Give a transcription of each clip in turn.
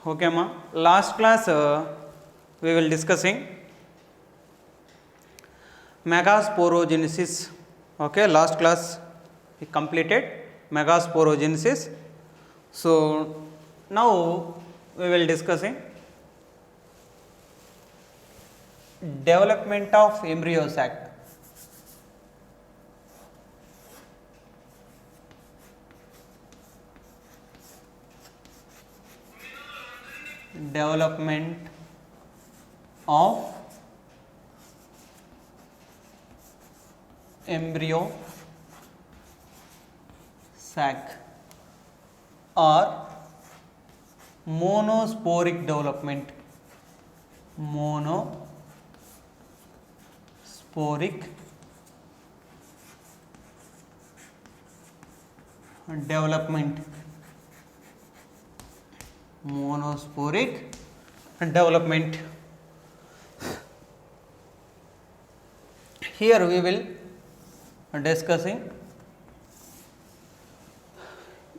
Okay, ma. Last class we will discussing megasporogenesis. Okay, last class we completed megasporogenesis. So now we will discussing development of embryo sac. Development of embryo sac or monosporic development. Monosporic development. Monosporic development. Here we will discussing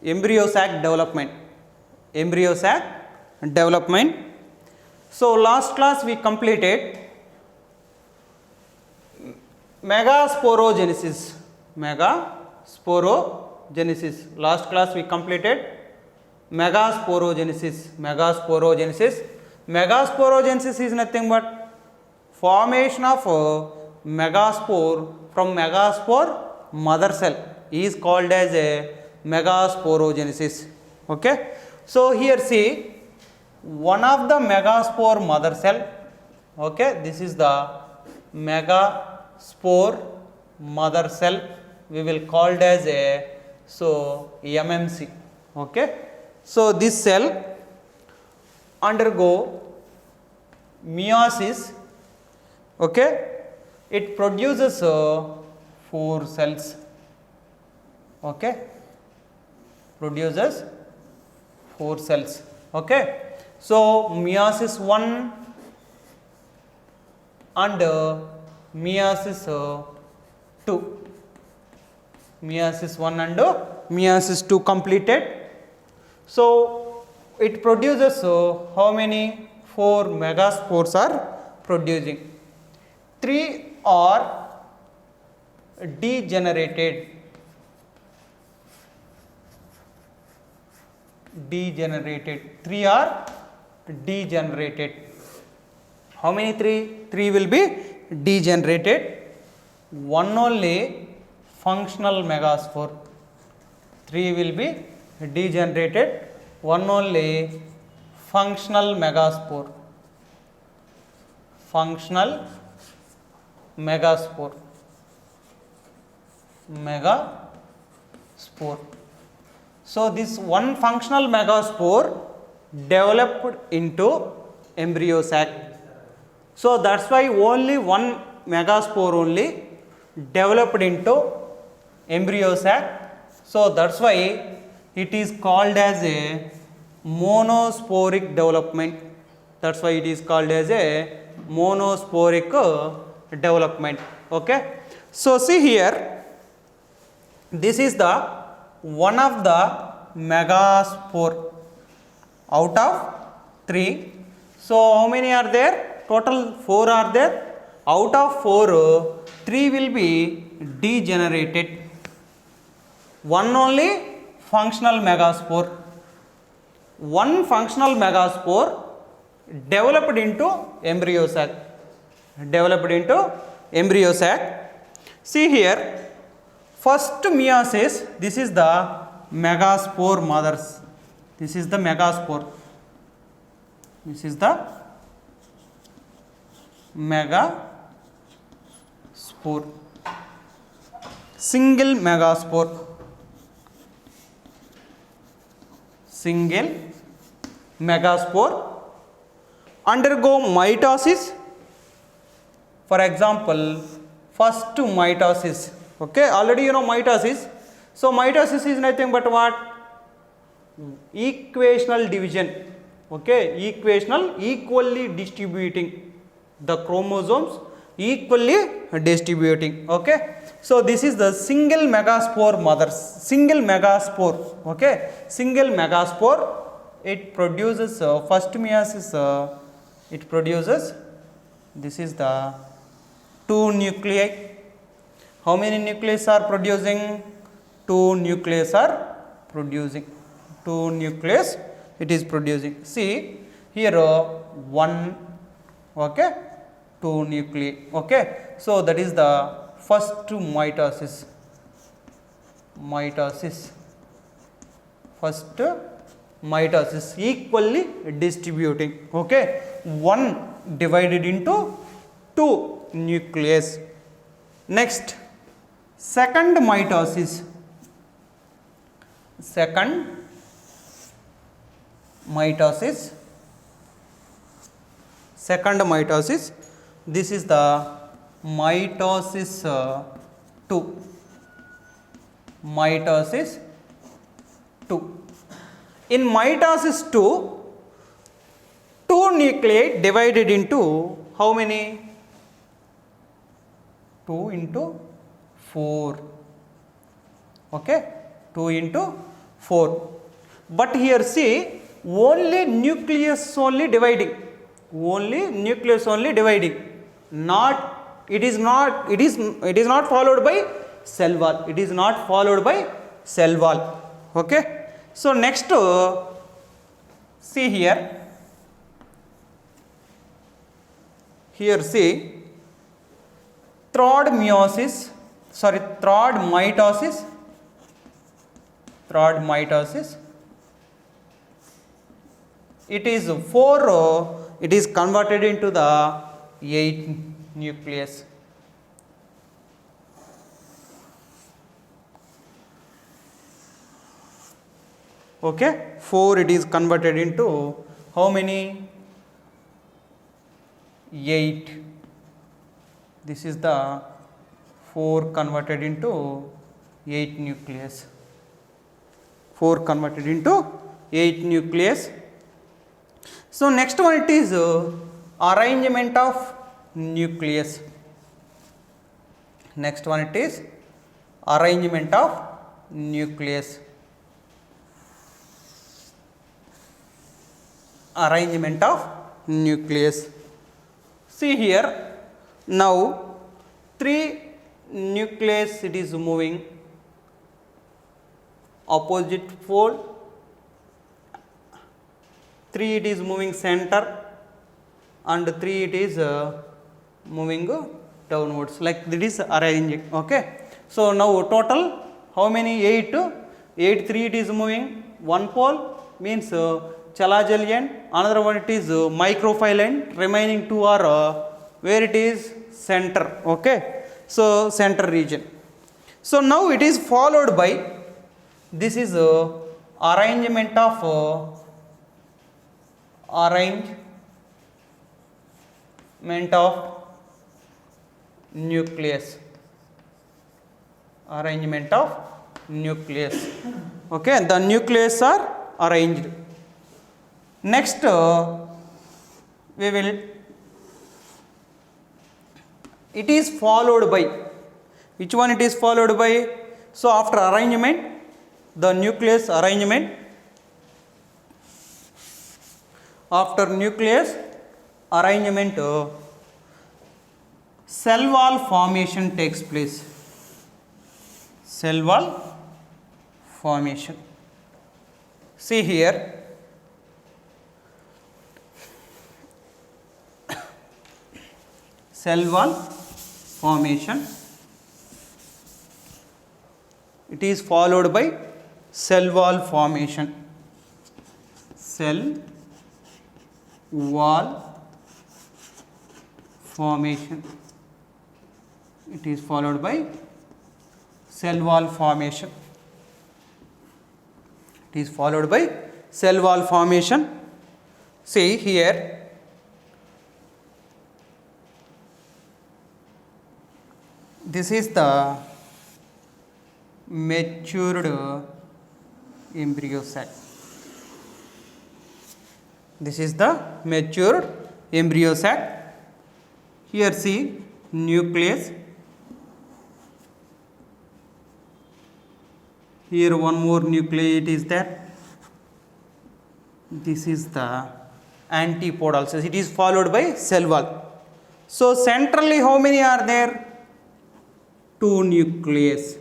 embryo sac development. Embryo sac development. So last class we completed megasporogenesis. Megasporogenesis. Last class we completed megasporogenesis. Megasporogenesis is nothing but formation of megaspore from megaspore mother cell is called as a megasporogenesis. Okay. So here see one of the megaspore mother cell. Okay, this is the megaspore mother cell. We will called as a MMC. Okay. So this cell undergo meiosis. Okay, it produces 4 cells. Okay, produces 4 cells. Okay, so meiosis 1 and meiosis 2. Meiosis 1 and meiosis 2 completed. So it produces how many? 4 megaspores are producing. 3 are degenerated. 3 are degenerated. How many 3? 3 will be degenerated. 1 only functional megaspore. 3 will be degenerated. 1 only functional megaspore. Functional megaspore. So this one functional megaspore developed into embryo sac. So that's why only one megaspore only developed into embryo sac. So that's why it is called as a monosporic development. That's why it is called as a monosporic development. Okay. So see here, this is the one of the megaspore out of 3. So how many are there? Total 4 are there. Out of 4, 3 will be degenerated. 1 only functional megaspore. 1 functional megaspore developed into embryo sac. See here, first meiosis, this is the megaspore mothers. This is the megaspore. This is the megaspore. Single megaspore. Undergo mitosis. For example, first mitosis. Okay, already you know mitosis. So mitosis is nothing but what? Equational division. Okay, equally distributing the chromosomes, equally distributing. Okay, so this is the single megaspore mothers. Okay, single megaspore it produces first meiosis, it produces, this is the 2 nuclei. How many nuclei are producing? 2 nuclei are producing. 2 nucleus it is producing. See here 1, okay, 2 nuclei, okay. So that is the first mitosis. First mitosis equally distributing, okay, 1 divided into 2 nucleus. Next, second mitosis. This is the mitosis 2. In mitosis 2, 2 nuclei divided into how many? 2 into 4, okay, 2 into 4. But here see, only nucleus only dividing, not, it is not followed by cell wall, okay. So next, see here see, third mitosis, it is 4, it is converted into the 8 nucleus. Okay, 4 it is converted into how many? 8. This is the 4 converted into 8 nucleus. 4 converted into 8 nucleus. So next one, it is arrangement of nucleus. Next one, it is arrangement of nucleus. See here, now 3 nucleus it is moving opposite fold, 3 it is moving center, and 3 it is moving downwards, like this is arranging, okay. So now total how many? 8, 3 it is moving one pole, means Chalazal end, another one it is microphile end, remaining 2 are where it is? Center, okay. So center region. So now it is followed by, this is arrangement of nucleus. Okay, the nucleus are arranged. Next, we will, it is followed by, which one it is followed by? So after arrangement, the nucleus arrangement, after nucleus arrangement, cell wall formation takes place. Cell wall formation. See here, cell wall formation, it is followed by cell wall formation. Cell wall formation, it is followed by cell wall formation. It is followed by cell wall formation. See here, this is the matured embryo sac. This is the matured embryo sac. Here see nucleus. Here one more nucleus is there. This is the antipodal cells. It is followed by cell wall. So centrally how many are there? 2 nucleus.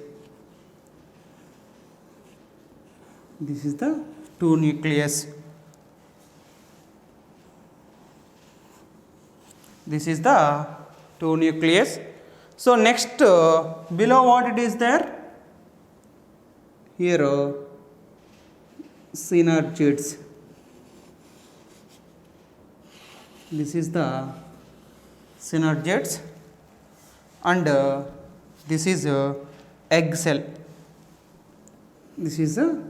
This is the 2 nucleus. This is the 2 nucleus. So next below what it is there? Here synergids. This is the synergids, and this is egg cell. This is a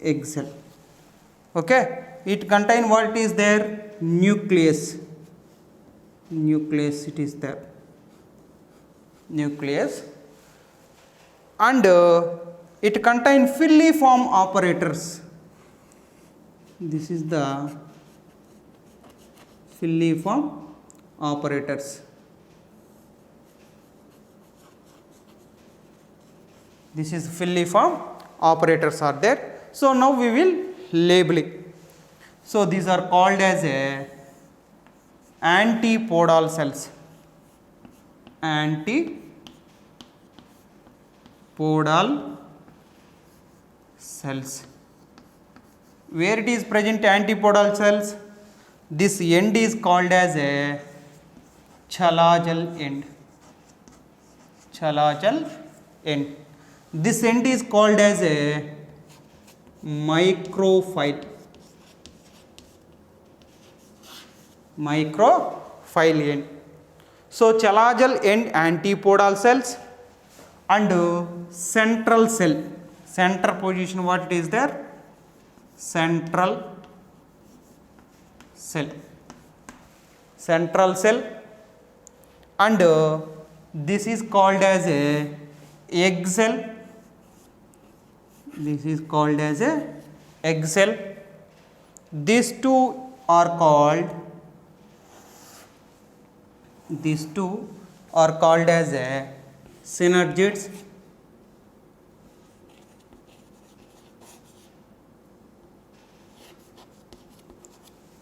egg cell. Okay, it contain what is there? Nucleus. Nucleus it is there. Nucleus, and it contain filiform operators. This is the filiform operators. This is filiform operators are there. So now we will label it. So these are called as a antipodal cells. Antipodal cells. Where it is present antipodal cells? This end is called as a Chalajal end. Chalajal end. This end is called as a microphyle. Microphyle end. So Chalajal end antipodal cells, and central cell. Center position what it is there? Central cell. Central cell, and this is called as a egg cell. This is called as a egg cell. These two are called as a synergids.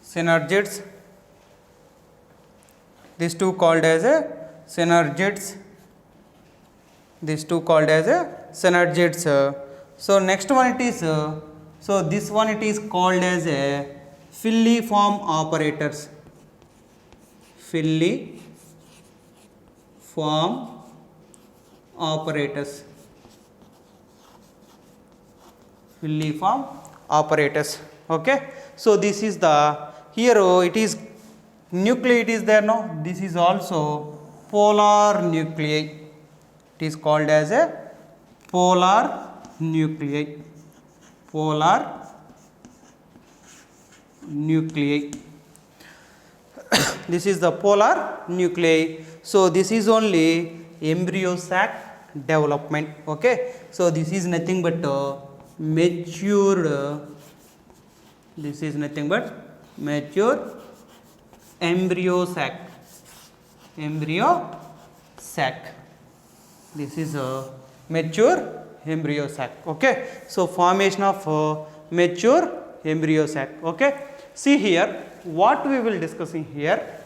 Synergids. These two called as a synergids. These two called as a synergids. So next one it is, so this one it is called as a filiform operators. Filiform operators. Filiform operators. Okay. So this is the, here it is nuclei it is there now. This is also polar nuclei. It is called as a polar nuclei. Polar nuclei. This is the polar nuclei. So this is only embryo sac development. Okay. So this is nothing but matured. This is nothing but mature embryo sac. Embryo sac. This is a mature embryo sac. Okay. So formation of mature embryo sac. Okay. See here what we will discussing here.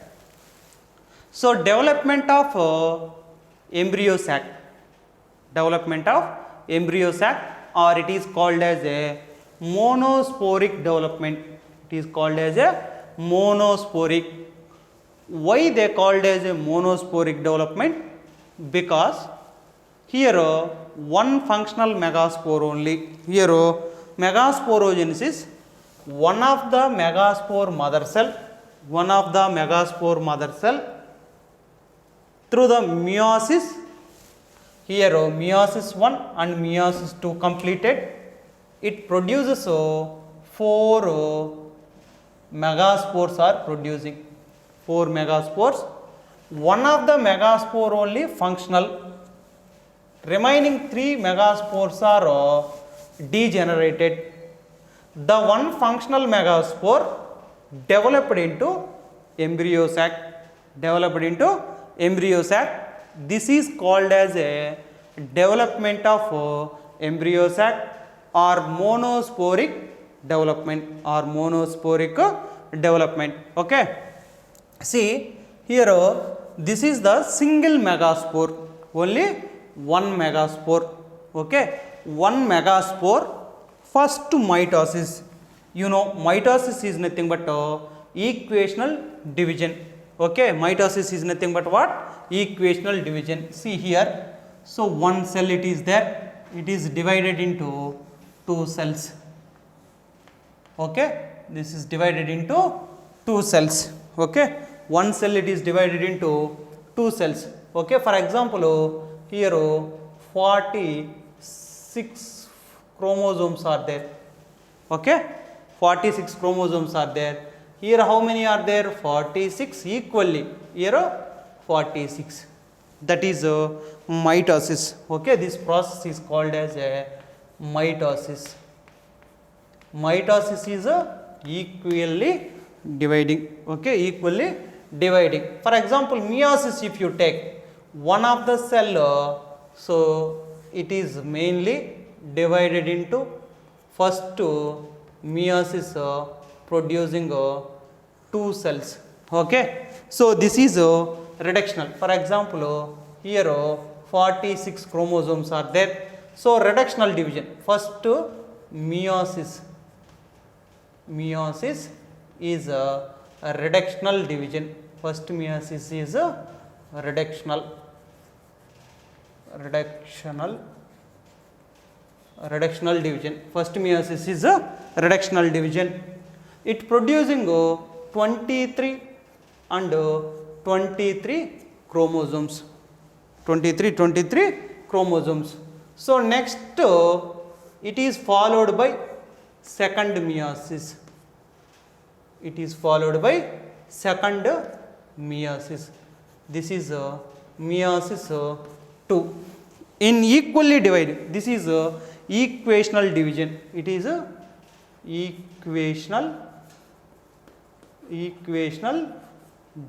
So development of embryo sac. Development of embryo sac, or it is called as a monosporic development. It is called as a monosporic. Why they called as a monosporic development? Because here one functional megaspore only. Here megasporogenesis, one of the megaspore mother cell, through the meiosis. Here meiosis 1 and meiosis 2 completed. It produces 4 megaspores are producing. 4 megaspores. One of the megaspore only functional. Remaining 3 megaspores are degenerated. The one functional megaspore developed into embryo sac. This is called as a development of embryo sac or monosporic development or monosporic development. Okay, see here, this is the single megaspore, only one megaspore. Okay, one megaspore, first mitosis. You know, mitosis is nothing but equational division. Okay, mitosis is nothing but what? Equational division. See here, so one cell it is there, it is divided into two cells. Okay, this is divided into two cells. Okay, one cell it is divided into two cells. Okay, for example, here 46 chromosomes are there. Okay, 46 chromosomes are there. Here how many are there? 46 equally. Here 46. That is mitosis. Okay, this process is called as a mitosis. Mitosis is equally dividing. Okay, equally dividing. For example, meiosis, if you take one of the cell, so it is mainly divided into first meiosis producing two cells. Okay, so this is reductional. For example, here 46 chromosomes are there. So reductional division, first meiosis. Meiosis is a reductional division. First meiosis is a reductional division. First meiosis is a reductional division. It producing 23 and 23 chromosomes. 23 chromosomes. So next it is followed by second meiosis. It is followed by second meiosis. This is meiosis 2. In equally divided, this is equational division. It is equational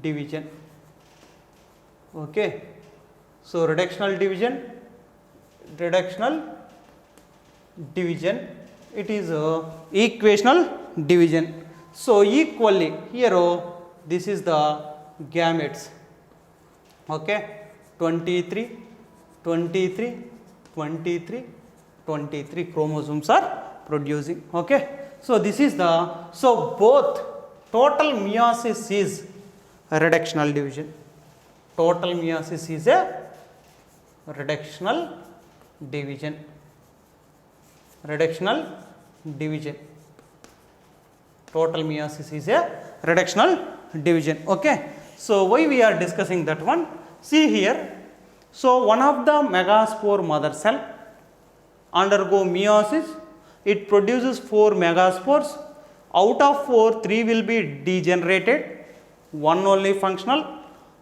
division. Okay, so reductional division, it is equational division. So equally, here this is the gametes. Okay, 23 chromosomes are producing. Okay, so this is the, so both total meiosis is a reductional division. Total meiosis is a reductional division. Total meiosis is a reductional division. Okay, so why we are discussing that one? See here, so one of the megaspore mother cell undergo meiosis. It produces 4 megaspores. Out of 4, 3 will be degenerated, one only functional.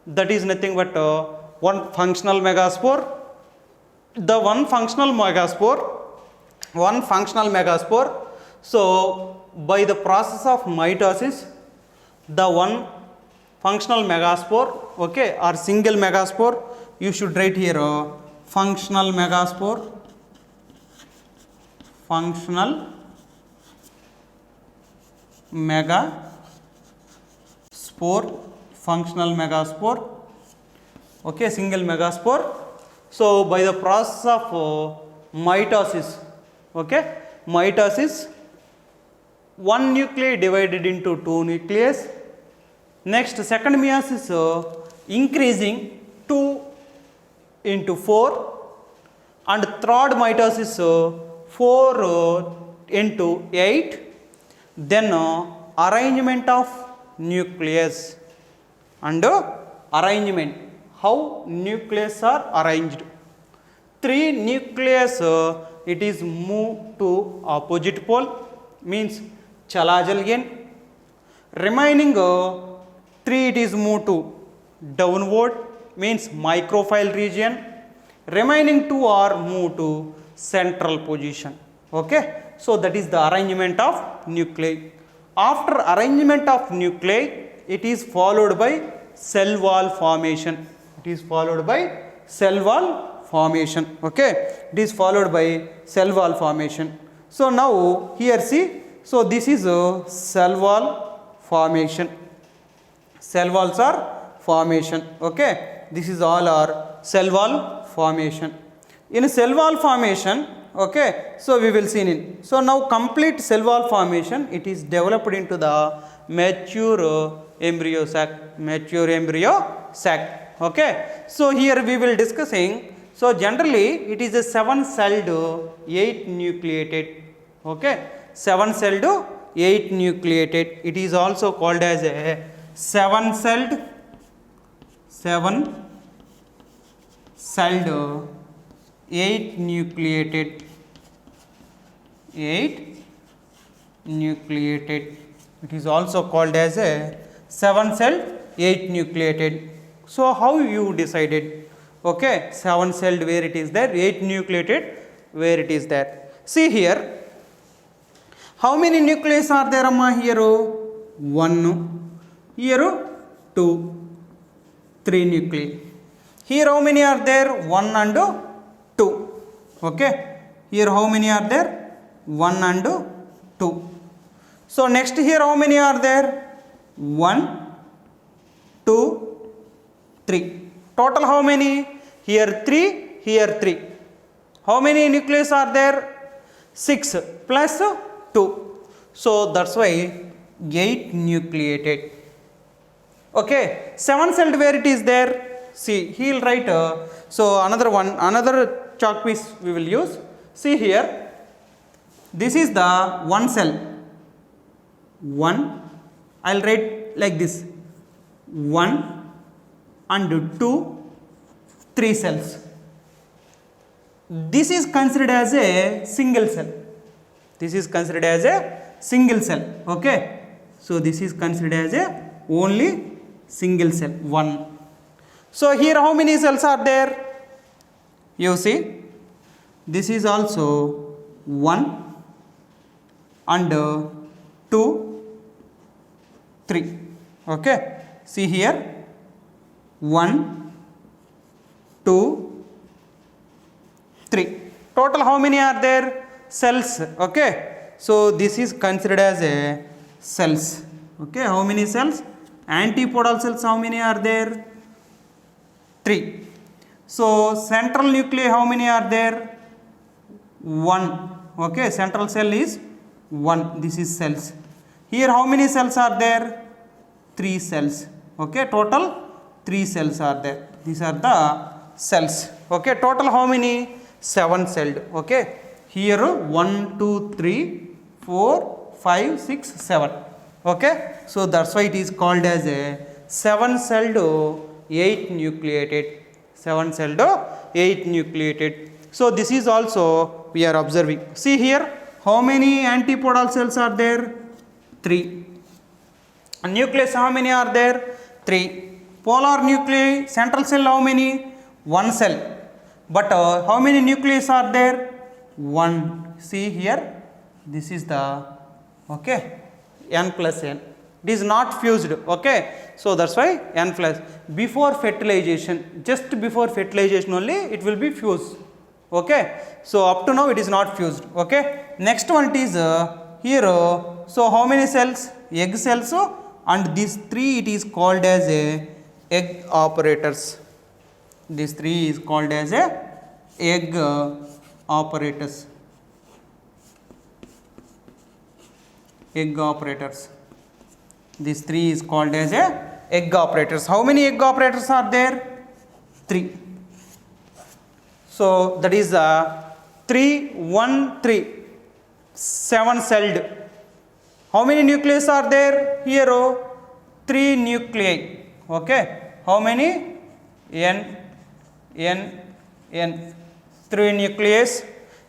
That is nothing but one functional megaspore. The one functional megaspore, so by the process of mitosis, the one functional megaspore, okay, or single megaspore, you should write here functional megaspore. Functional megaspore, okay, single megaspore. So by the process of mitosis, okay, mitosis, one nuclei divided into 2 nucleus. Next, second meiosis increasing 2 into 4, and third mitosis 4 into 8. Then arrangement of nucleus and arrangement, how nucleus are arranged. 3 nucleus it is moved to opposite pole, means chala jal gain. Remaining 3 it is moved to downward, means microphile region. Remaining 2 are moved to central position. Okay, so that is the arrangement of nuclei. After arrangement of nuclei, it is followed by cell wall formation. Okay, it is followed by cell wall formation. So now here see, So this is a cell wall formation. Cell walls are formation. Okay, this is all our cell wall formation. In a cell wall formation, okay, so we will see in. So now complete cell wall formation, it is developed into the mature embryo sac. Mature embryo sac. Okay, so here we will discussing. So generally it is a 7-celled 8 nucleated. Okay, 7-celled 8 nucleated. It is also called as a 7-celled 8 nucleated. 8 nucleated. It is also called as a 7-celled 8 nucleated. So how you decided? Okay, 7-celled where it is there, 8 nucleated where it is there. See here, how many nuclei are there, amma? Here 1, here 2, 3 nuclei. Here how many are there? 1 and 2. Okay, here how many are there? 1 and 2. So next here how many are there? 1, 2, 3. Total how many? Here 3, here 3. How many nuclei are there? 6 plus 2. So that's why 8 nucleated. Okay, 7-celled where it is there? See, he will write. So another chalk piece we will use. See here, this is the 1 cell. 1, I will write like this. 1 and 2, 3 cells. This is considered as a single cell. This is considered as a single cell. Okay, so this is considered as a only single cell. 1. So here how many cells are there? You see, this is also 1 and 2, 3. Okay, see here, 1, 2, 3. Total how many are there? Cells. Okay, so this is considered as a cells. Okay, how many cells? Antipodal cells how many are there? 3. So central nuclei how many are there? 1. Okay, central cell is 1. This is cells. Here how many cells are there? 3 cells. Okay, total 3 cells are there. These are the cells. Okay, total how many? 7-celled. Okay, here 1, 2, 3, 4, 5, 6, 7. Okay, so that's why it is called as a 7-celled 8 nucleated. 7-celled 8 nucleated. So this is also we are observing. See here, how many antipodal cells are there? 3. Nucleus how many are there? 3. Polar nuclei, central cell how many? 1 cell. But how many nucleus are there? 1. See here, this is the, okay, n plus n. It is not fused. Okay, so that's why n plus. Before fertilization, just before fertilization only it will be fused. Okay, so up to now it is not fused. Okay, next one is here. So how many cells? Egg cells, and these 3 it is called as a egg operators. These 3 is called as a egg operators. Egg operators. These 3 is called as a egg operators. How many egg operators are there? 3. So that is 3, 1, 3. 7-celled. How many nucleus are there? Here 3 nuclei. Okay, how many? N, 3 nucleus.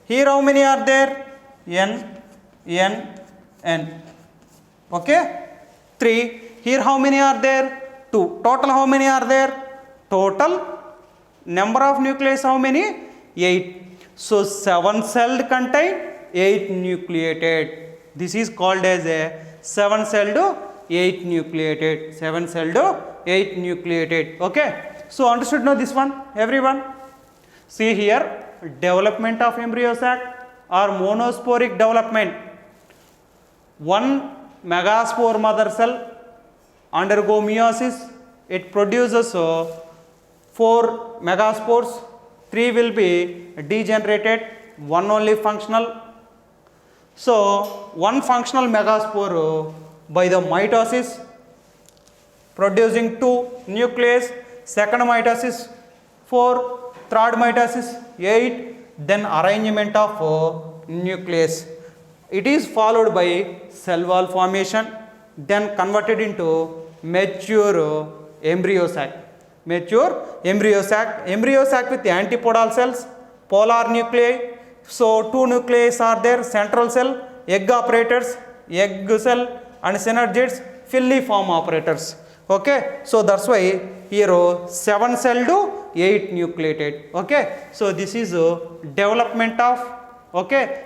Here how many are there? N. Okay, 3. Here how many are there? 2. Total how many are there? Total number of nucleus how many? 8. So 7-celled contain 8 nucleated. This is called as a 7-celled 8 nucleated. 7-celled 8 nucleated. Okay, so understood now this one, everyone? See here, development of embryo sac or monosporic development. one megaspore mother cell undergo meiosis, it produces 4 megaspores, 3 will be degenerated, 1 only functional. So, 1 functional megaspore by the mitosis producing 2 nucleus, second mitosis 4, third mitosis 8, then arrangement of nucleus. It is followed by cell wall formation, then converted into mature embryo sac. Mature embryo sac. Embryo sac with antipodal cells, polar nuclei. So, 2 nuclei are there, central cell, egg operators, egg cell and synergids, filiform operators. Okay. So, that is why here 7 celled, 8 nucleated. Okay. So, this is development of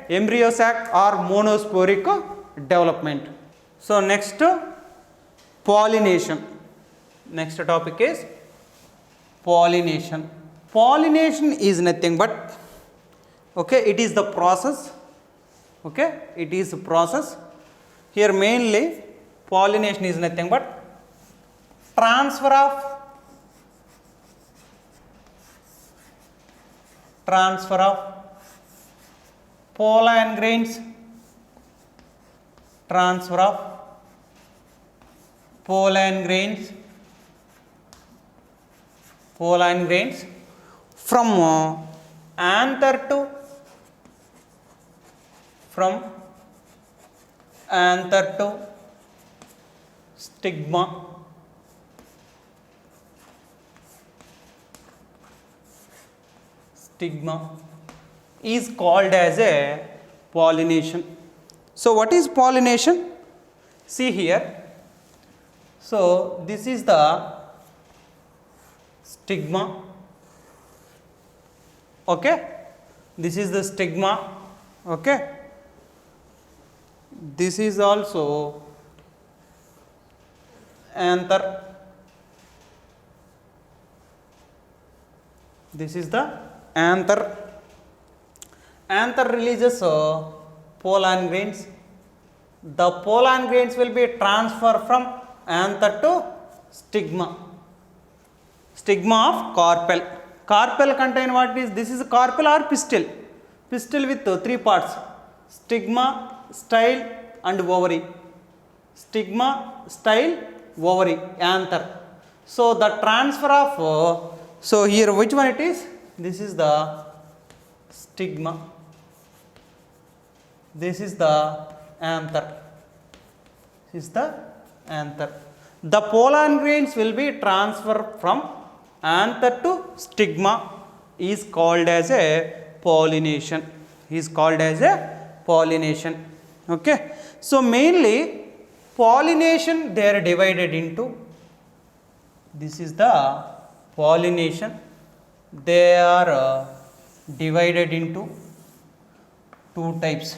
embryo sac or monosporic development. So, next pollination. Next topic is pollination. Pollination is nothing but it is the process. It is a process. Here mainly pollination is nothing but transfer of pollen grains, transfer of pollen grains from anther to stigma. Is called as a pollination. So, what is pollination? See here. So, this is the stigma. This is the stigma. This is also anther. This is the anther. Anther releases pollen grains. The pollen grains will be transferred from anther to stigma. Stigma of carpel. Carpel contain what is? This is carpel or pistil. Pistil with 3 parts: stigma, style and ovary. Stigma, style, ovary, anther. So, the transfer of so here which one it is? This is the stigma. This is the anther. This is the anther. The pollen grains will be transferred from anther to stigma, is called as a pollination. So, mainly pollination they are divided into, this is the pollination, they are divided into 2 types.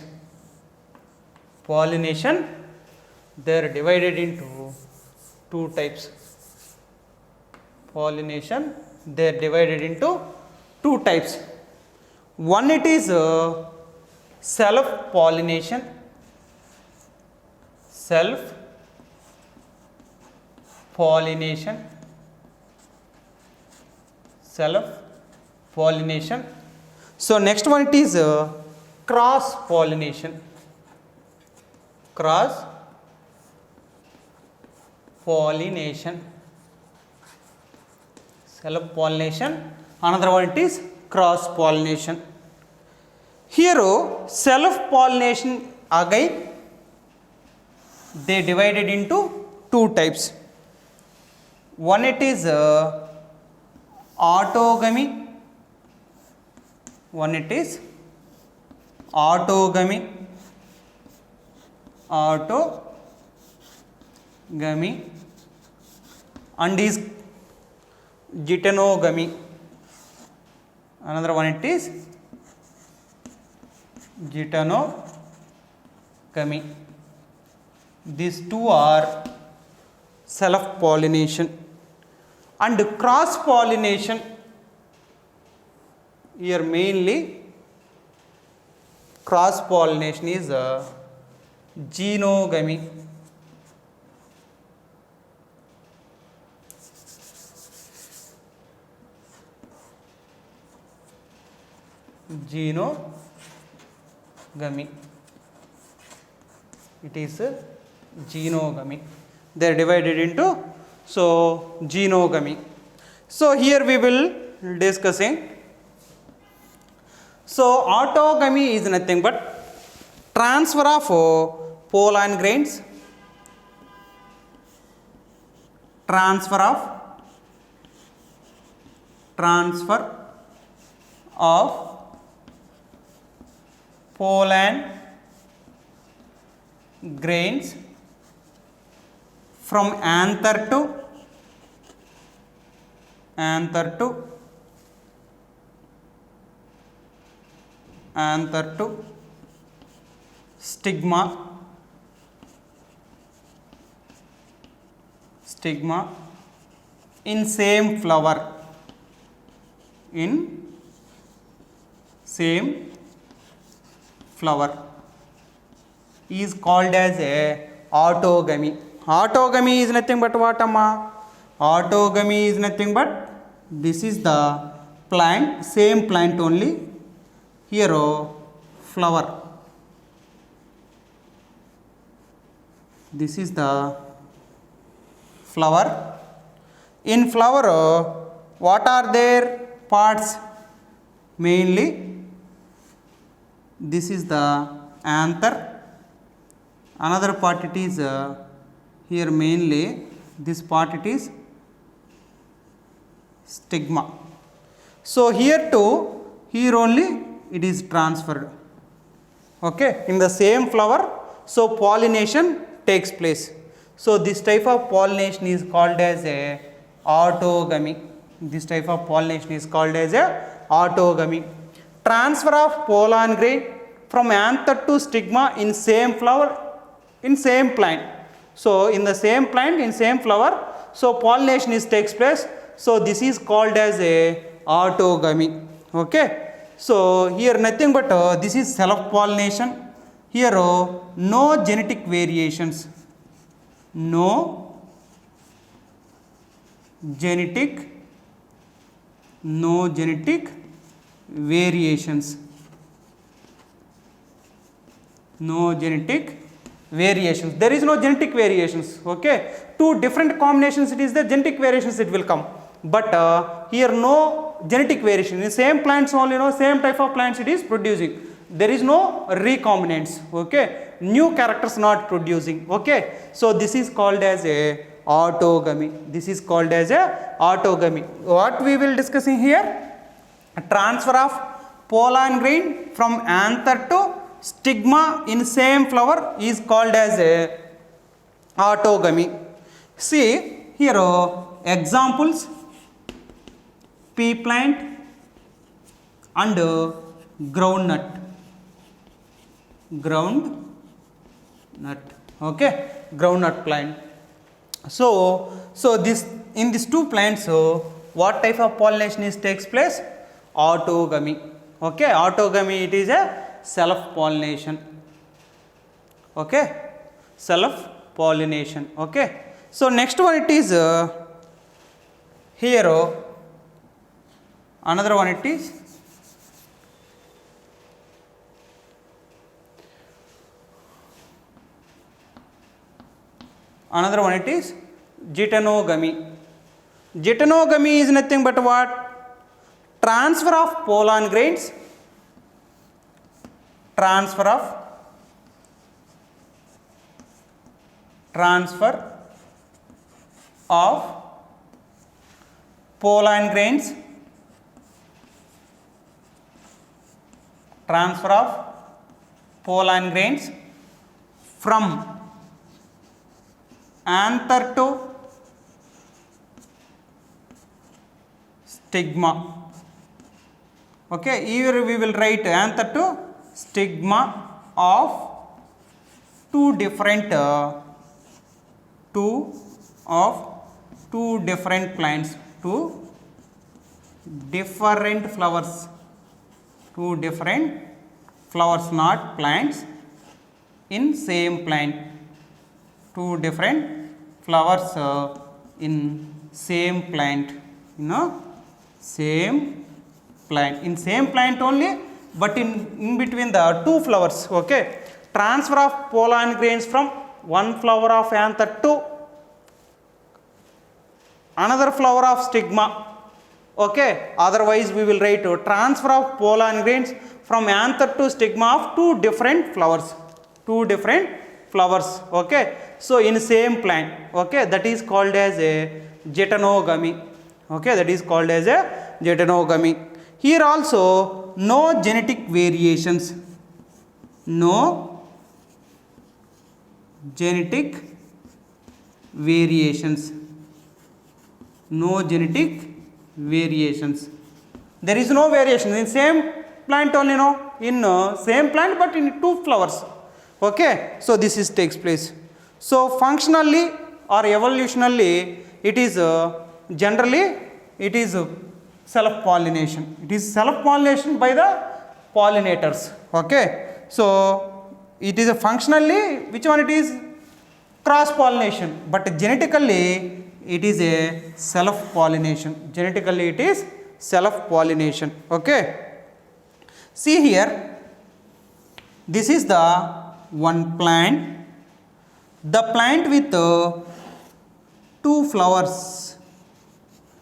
Pollination they are divided into 2 types. Pollination they are divided into 2 types. One, it is self pollination. Self pollination. So, next one it is cross pollination. Self pollination. Another one it is cross pollination. Here self pollination again they divided into 2 types. One, it is autogamy. One, it is autogamy. And is geitonogamy. Another one, it is geitonogamy. These 2 are self pollination. And cross pollination, here mainly cross pollination is genogamy. Genogamy. It is genogamy. They are divided into genogamy. So here we will discussing. So autogamy is nothing but transfer of pollen grains, transfer of pollen grains from anther to stigma in same flower, is called as a autogamy. Autogamy is nothing but what, amma? Autogamy is nothing but this is the plant, same plant only. Here flower. This is the flower. In flower, what are their parts? Mainly, this is the anther. Another part it is here mainly this part it is stigma. So here too, here only it is transferred. Okay, in the same flower, so pollination takes place. So this type of pollination is called as a autogamy. This type of pollination is called as a autogamy. Transfer of pollen grain from anther to stigma in same flower, in same plant. So in the same plant, in same flower, so pollination is takes place. So this is called as a autogamy. Okay. So here nothing but this is self pollination. Here no genetic variations. No genetic variations. No genetic variations. There is no genetic variations. Okay. Two different combinations it is the genetic variations it will come. But here no genetic variation. In same plants only, same type of plants it is producing. There is no recombinants. Okay. New characters not producing. Okay. So this is called as a autogamy. This is called as a autogamy. What we will discussing here? Transfer of pollen grain from anther to stigma in same flower is called as a autogamy. See here examples: pea plant and groundnut. Okay, groundnut plant. So this in these two plants, what type of pollination is takes place? Autogamy. Okay, autogamy it is a self pollination. Okay, self pollination. Okay. So next one it is here another one it is geitonogamy. Geitonogamy is nothing but what? Transfer of pollen grains. Transfer of pollen grains. Transfer of pollen grains from anther to stigma. Okay, here we will write anther to stigma of two different plants, two different flowers, not plants, in same plant, two different flowers in same plant, same plant, in same plant only, but in between the two flowers. Okay, transfer of pollen grains from one flower of anther to another flower of stigma. Okay, otherwise we will write transfer of pollen grains from anther to stigma of two different flowers, two different flowers. Okay, so in same plant. Okay, that is called as a geitonogamy. Okay, that is called as a geitonogamy. Here also no genetic variations, no genetic variations, no genetic variations. There is no variation in same plant only, no, in same plant but in two flowers. Okay, so this is takes place. So functionally or evolutionally it is generally it is self pollination. It is self pollination by the pollinators. Okay, so it is a functionally, which one it is, cross pollination, but genetically it is a self pollination. Genetically it is self pollination. Okay, see here, this is the one plant, the plant with two flowers.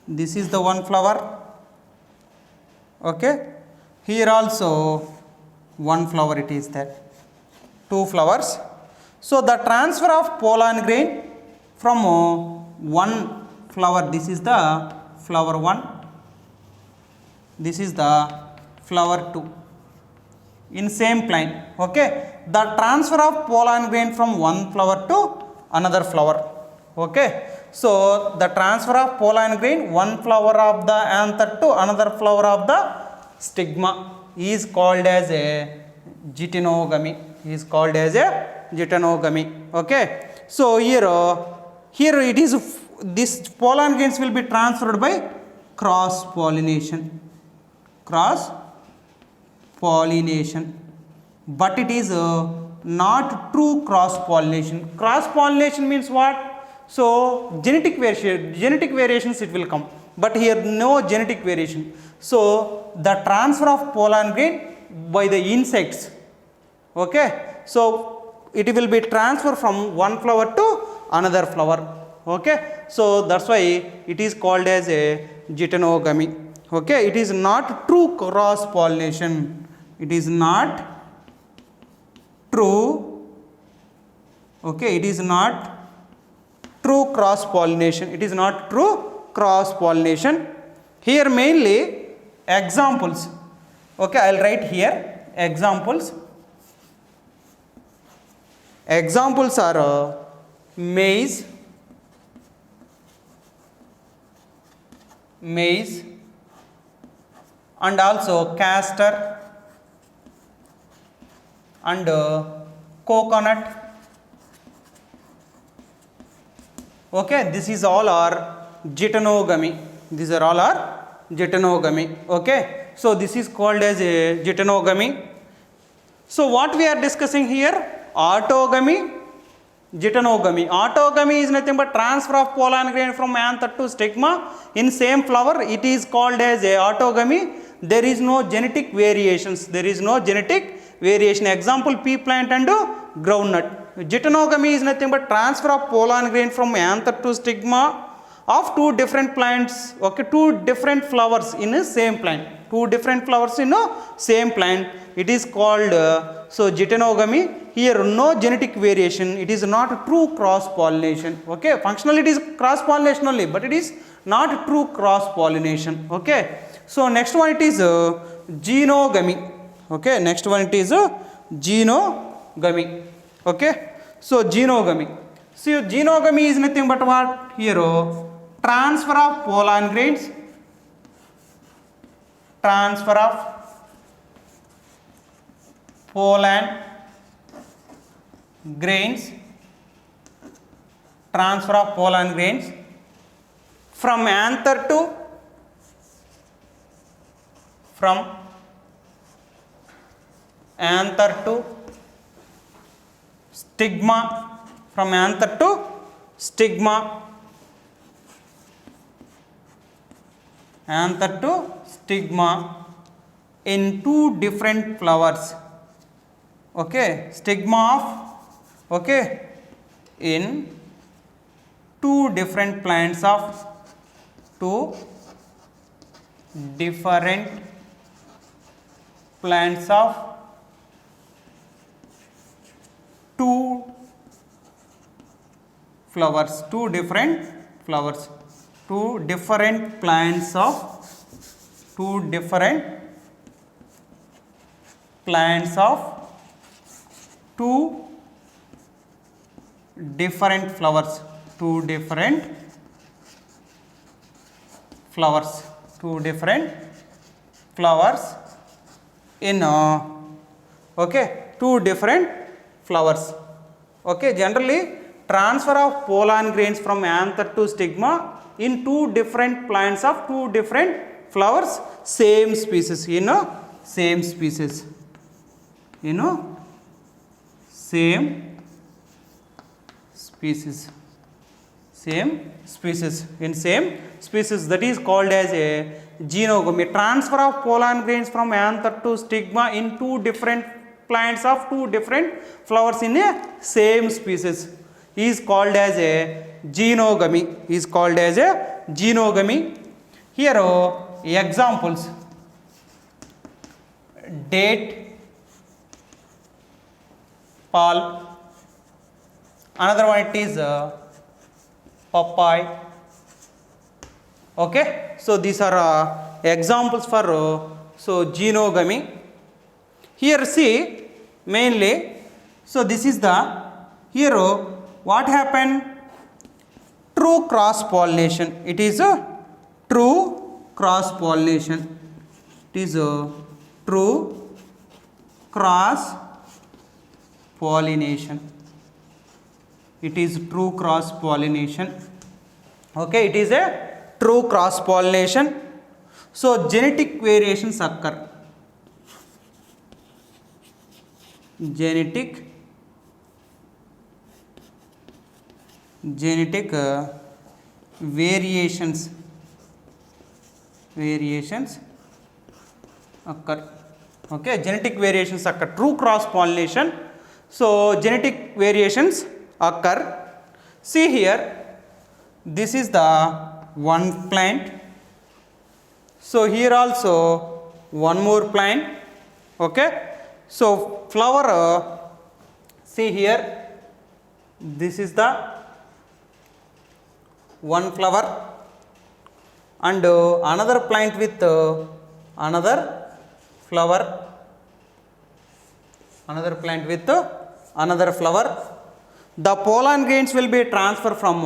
This is the one flower. Okay, here also one flower it is there, two flowers. So the transfer of pollen grain from one flower, this is the flower 1, this is the flower 2, in same plant. Okay, the transfer of pollen grain from one flower to another flower. Okay, so the transfer of pollen grain one flower of the anther to another flower of the stigma is called as a geitonogamy, is called as a geitonogamy. Okay, so here it is, this pollen grains will be transferred by cross pollination, cross pollination, but it is not true cross pollination. Cross pollination means what? So genetic variations it will come, but here no genetic variation. So the transfer of pollen grain by the insects. Okay, so it will be transferred from one flower to another flower. Okay, so that's why it is called as a geitonogamy. Okay, it is not true cross pollination, it is not true. Okay, it is not true cross pollination, it is not true cross pollination. Here mainly examples. Okay, I will write here examples. Examples are maize, and also castor and coconut. Okay, this is all are geitonogamy. These are all are geitonogamy. Okay, so this is called as a geitonogamy. So what we are discussing here, autogamy, geitonogamy. Autogamy is nothing but transfer of pollen grain from anther to stigma in same flower. It is called as a autogamy. There is no genetic variations, there is no genetic variation. Example, pea plant and groundnut. Geitonogamy is nothing but transfer of pollen grain from anther to stigma of two different plants. Okay, two different flowers in a same plant, two different flowers in a same plant. It is called so geitonogamy. Here no genetic variation, it is not true cross pollination. Okay, functionally it is cross pollination only, but it is not true cross pollination. Okay, so next one it is genogamy. Okay, next one it is genogamy. Okay, so genogamy. So genogamy is nothing but what? Here transfer of pollen grains, transfer of pollen grains, transfer of pollen grains from anther to from anther to stigma, from anther to stigma, anther to stigma in two different flowers. Okay, stigma of, okay, in two different plants of two different plants of two flowers, two different flowers, two different plants of two different plants of two different flowers, two different flowers, two different flowers in okay, two different flowers. Okay, generally transfer of pollen grains from anther to stigma in two different plants of two different flowers, same species, you know, same species, you know, same species, same species, in same species, that is called as a genogamy. Transfer of pollen grains from anther to stigma in two different plants of two different flowers in a same species is called as a genogamy, is called as a genogamy. Here examples: date, palm, another one it is papaya. Okay, so these are examples for so genogamy. Here see mainly, so this is the, here what happened, true cross pollination, it is a true cross pollination, it is a true cross pollination, it is true cross pollination. Okay, it is a true cross pollination. So genetic variations occur, genetic variations occur. Okay, genetic variations occur, true cross pollination. So genetic variations occur. See here, this is the one plant, so here also one more plant. Okay, so flower, see here, this is the one flower, and another plant with another flower, another plant with another flower. The pollen grains will be transferred from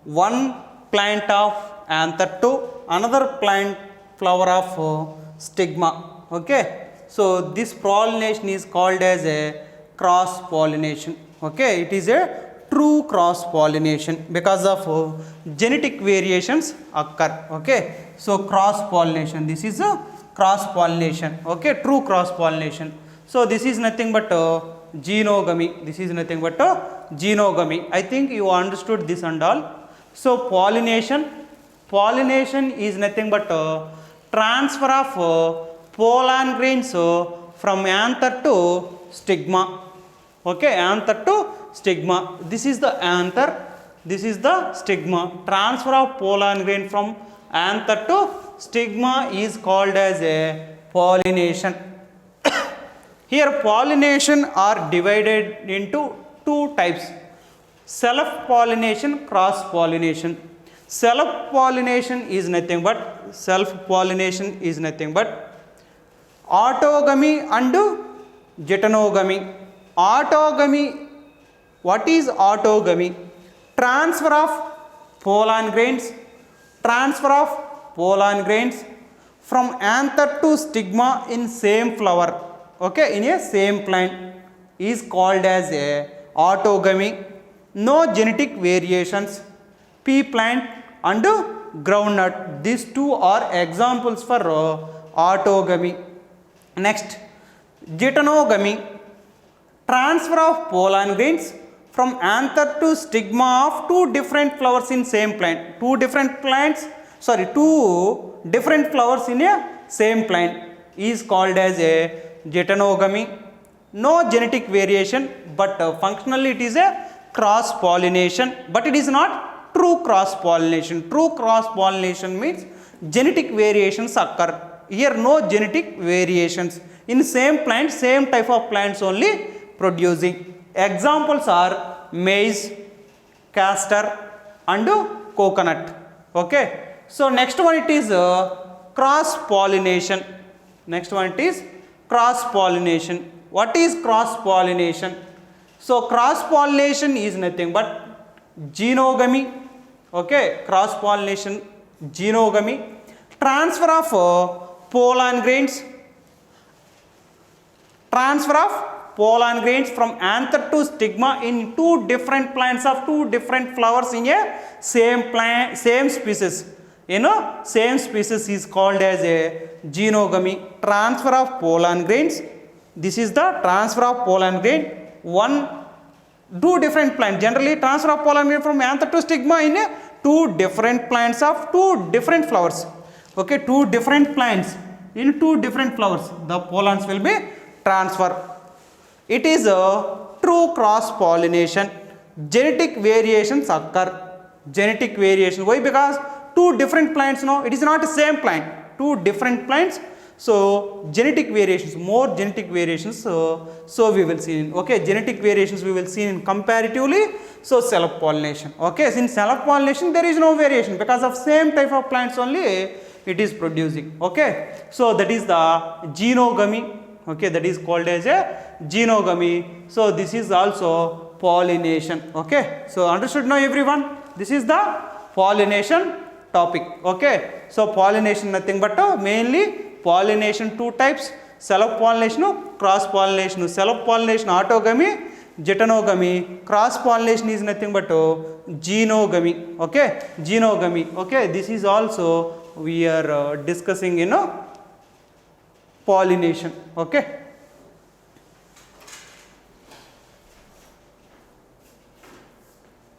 one plant of anther to another plant flower of stigma. Okay, so this pollination is called as a cross pollination. Okay, it is a true cross pollination because of genetic variations occur. Okay, so cross pollination, this is a cross pollination. Okay, true cross pollination. So this is nothing but genogamy, this is nothing but genogamy. I think you understood this and all. So pollination is nothing but transfer of pollen grains from anther to stigma. Okay, anther to stigma, this is the anther, this is the stigma. Transfer of pollen grain from anther to stigma is called as a pollination. Here pollination are divided into two types: self pollination, cross pollination. Self pollination is nothing but autogamy and geitonogamy. Autogamy, what is autogamy? Transfer of pollen grains from anther to stigma in same flower. Okay, in a same plant is called as a autogamy. No genetic variations. Pea plant and groundnut, these two are examples for autogamy. Next, geitonogamy, transfer of pollen grains from anther to stigma of two different flowers in same plant. Two different flowers in a same plant is called as a geitonogamy. No genetic variation, but functionally it is a cross pollination, but it is not true cross pollination. True cross pollination means genetic variations occur. Here no genetic variations. In same plant, same type of plants only producing. Examples are maize, castor and coconut. Okay. So next one it is cross pollination. Next one it is cross pollination. What is cross pollination? So cross pollination is nothing but genogamy. Okay, cross pollination, genogamy, transfer of pollen grains, from anther to stigma in two different plants of two different flowers in a same plant, same species. Same species is called as a genogamy. Transfer of pollen grains. This is the transfer of pollen grain. Two different plants. Generally, transfer of pollen grain from anther to stigma in two different plants of two different flowers. Okay, two different plants in two different flowers. The pollens will be transferred. It is a true cross pollination. Genetic variations occur. Genetic variation. Why? Because two different plants. No, it is not the same plant. Two different plants. So genetic variations, more genetic variations. So we will see. Okay, genetic variations we will see in comparatively. So self pollination. Okay, in self pollination there is no variation because of same type of plants only it is producing. Okay, so that is the genogamy. Okay, that is called as a genogamy. So this is also pollination. Okay, so understood now everyone? This is the pollination topic. Okay, so pollination nothing but mainly pollination two types: self pollination, cross pollination. Self pollination autogamy, geitonogamy. Cross pollination is nothing but genogamy. Okay, genogamy. Okay, this is also we are discussing pollination. Okay.